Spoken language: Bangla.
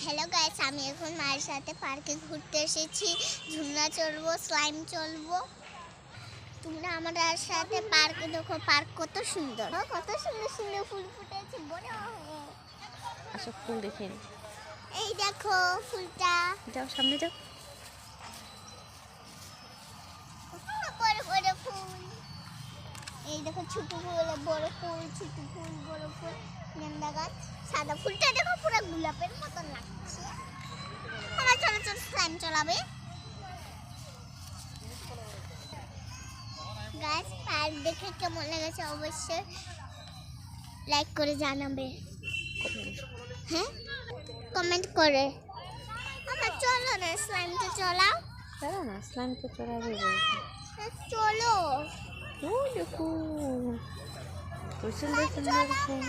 হ্যালো গাইস, আমি এখন মায়ের সাথে পার্কে ঘুরতে এসেছি। ঝুলনা চলবো, স্লাইম চলবো। তোমরা আমার সাথে পার্কে দেখো, পার্ক কত সুন্দর, কত সুন্দর সুন্দর ফুল ফুটেছে। বড় আসো ফুল দেখে নি। এই দেখো ফুলটা, যাও সামনে যাও। বড় বড় ফুল। এই দেখো ছোট ফুল, বড় ফুল, ছোট ফুল, বড় ফুল। গেন্দা গাছ, সাদা ফুলটা দেখো পুরো গোলাপের মতন লাগছে। আমার চলো চলো স্লাইম চলাবে। গাছ পার্ক দেখে কেমন লেগেছে অবশ্যই লাইক করে জানাবে। হ্যাঁ, কমেন্ট করে। আমার চলো না, স্লাইমটা চলাও। চলো না, স্লাইম তো চড়াবে বলছে। চলো। ও দেখো ওই সুন্দর সুন্দর ফুল।